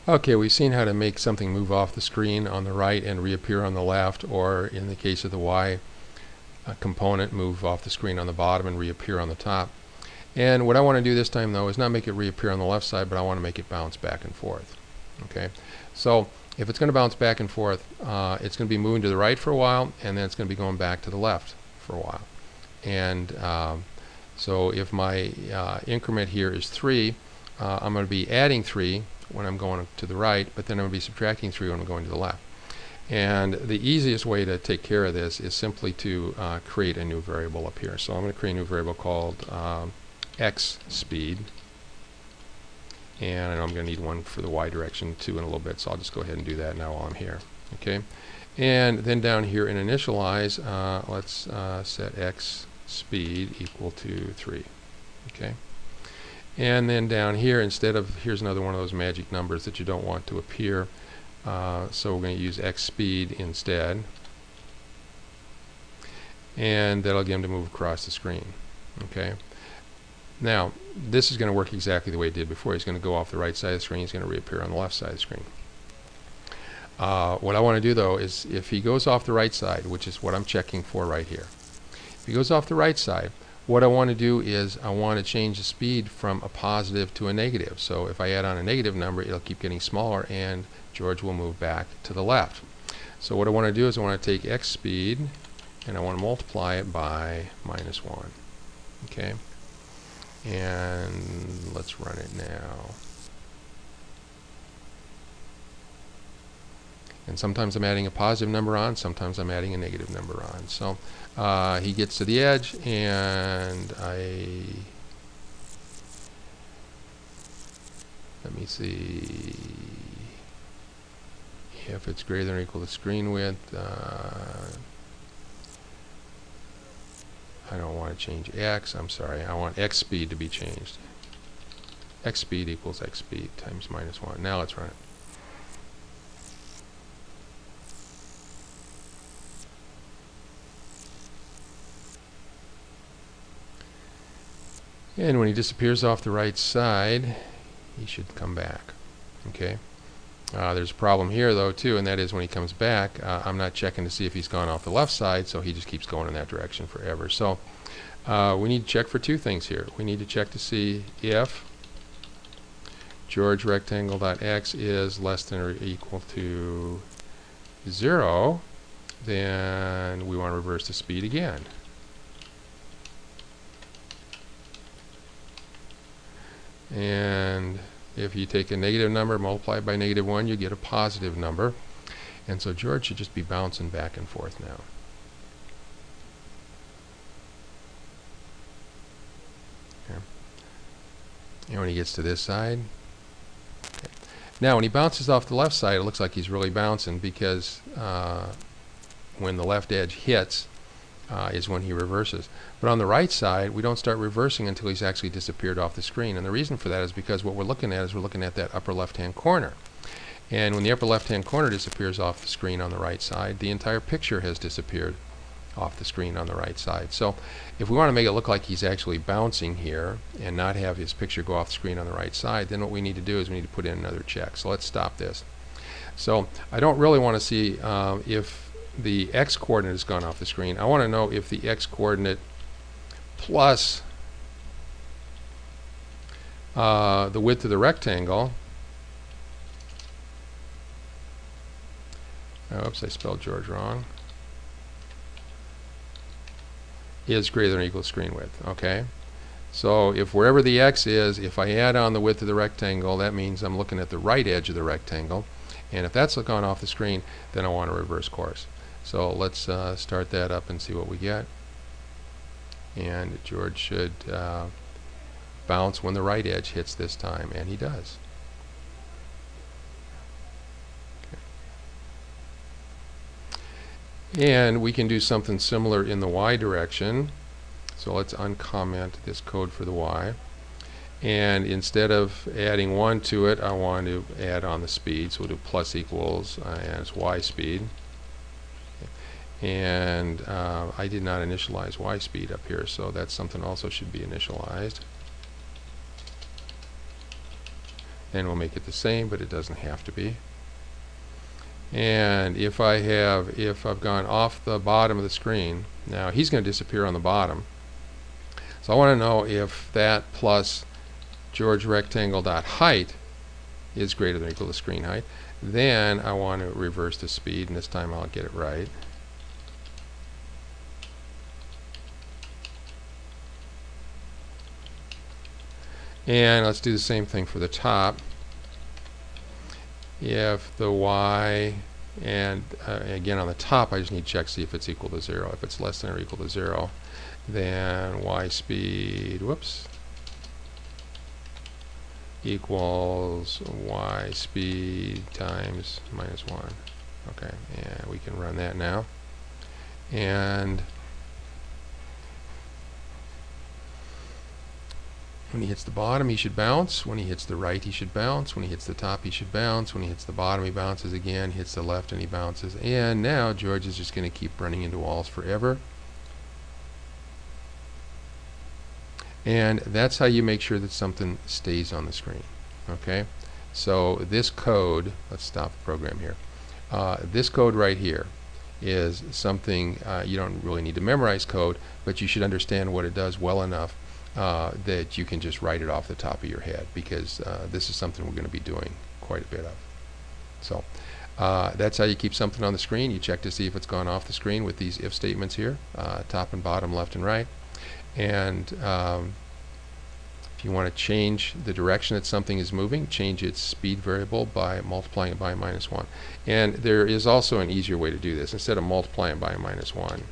Okay, we've seen how to make something move off the screen on the right and reappear on the left, or in the case of the Y component, move off the screen on the bottom and reappear on the top. And what I want to do this time, though, is not make it reappear on the left side, but I want to make it bounce back and forth. Okay, so if it's going to bounce back and forth, it's going to be moving to the right for a while, and then it's going to be going back to the left for a while. And so if my increment here is 3, I'm going to be adding 3 when I'm going to the right, but then I'm going to be subtracting 3 when I'm going to the left. And the easiest way to take care of this is simply to create a new variable up here. So I'm going to create a new variable called x speed, and I know I'm going to need one for the y direction too in a little bit, so I'll just go ahead and do that now while I'm here. Okay, and then down here in initialize, let's set x speed equal to 3. Okay, and then down here, instead of, here's another one of those magic numbers that you don't want to appear, so we're going to use x speed instead, and that'll get him to move across the screen. Okay, now this is going to work exactly the way it did before. He's going to go off the right side of the screen, he's going to reappear on the left side of the screen. What I want to do, though, is if he goes off the right side, which is what I'm checking for right here, if he goes off the right side, what I want to do is I want to change the speed from a positive to a negative. So if I add on a negative number, it'll keep getting smaller, and George will move back to the left. So what I want to do is I want to take x speed and I want to multiply it by -1. Okay, and let's run it now. And sometimes I'm adding a positive number on, sometimes I'm adding a negative number on. So he gets to the edge, and let me see if it's greater than or equal to screen width. I don't want to change x, I'm sorry, I want x speed to be changed. X speed equals x speed times -1. Now let's run it. And when he disappears off the right side, he should come back. Okay. There's a problem here, though, too, and that is when he comes back, I'm not checking to see if he's gone off the left side, so he just keeps going in that direction forever. So we need to check for two things here. We need to check to see if George rectangle.x is less than or equal to 0, then we want to reverse the speed again. And if you take a negative number, multiply it by -1, you get a positive number. And so George should just be bouncing back and forth now. Okay. And when he gets to this side, okay. Now when he bounces off the left side, it looks like he's really bouncing, because when the left edge hits is when he reverses. But on the right side, we don't start reversing until he's actually disappeared off the screen. And the reason for that is because what we're looking at is we're looking at that upper left-hand corner. And when the upper left-hand corner disappears off the screen on the right side, the entire picture has disappeared off the screen on the right side. So if we want to make it look like he's actually bouncing here and not have his picture go off the screen on the right side, then what we need to do is we need to put in another check. So let's stop this. So I don't really want to see if the x-coordinate has gone off the screen. I want to know if the x-coordinate plus the width of the rectangle, oops, I spelled George wrong, is greater than or equal to screen width. Okay, so if wherever the x is, if I add on the width of the rectangle, that means I'm looking at the right edge of the rectangle, and if that's gone off the screen, then I want to reverse course. So let's start that up and see what we get. And George should bounce when the right edge hits this time, and he does. Okay. And we can do something similar in the y direction. So let's uncomment this code for the y. And instead of adding 1 to it, I want to add on the speed. So we'll do plus equals, and it's y speed. And I did not initialize y speed up here, so that's something also should be initialized. and we'll make it the same, but it doesn't have to be. And if I've gone off the bottom of the screen, now he's going to disappear on the bottom. So I want to know if that plus George rectangle dot height is greater than or equal to screen height. Then I want to reverse the speed, and this time I'll get it right. And let's do the same thing for the top. If the y, and again on the top I just need to check see if it's equal to 0. If it's less than or equal to 0, then y speed, whoops, equals y speed times minus 1. Okay, and we can run that now. And when he hits the bottom, he should bounce. When he hits the right, he should bounce. When he hits the top, he should bounce. When he hits the bottom, he bounces again. Hits the left, and he bounces. And now George is just going to keep running into walls forever. And that's how you make sure that something stays on the screen. Okay? So this code, let's stop the program here. This code right here is something you don't really need to memorize code, but you should understand what it does well enough that you can just write it off the top of your head, because this is something we're going to be doing quite a bit of. So that's how you keep something on the screen. You check to see if it's gone off the screen with these if statements here, top and bottom, left and right. And if you want to change the direction that something is moving, change its speed variable by multiplying it by -1. And there is also an easier way to do this. Instead of multiplying by -1,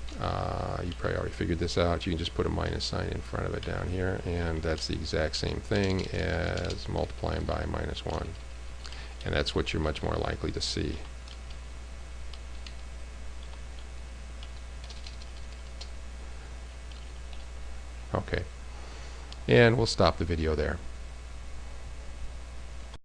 you probably already figured this out. You can just put a minus sign in front of it down here, and that's the exact same thing as multiplying by -1. And that's what you're much more likely to see. Okay, and we'll stop the video there.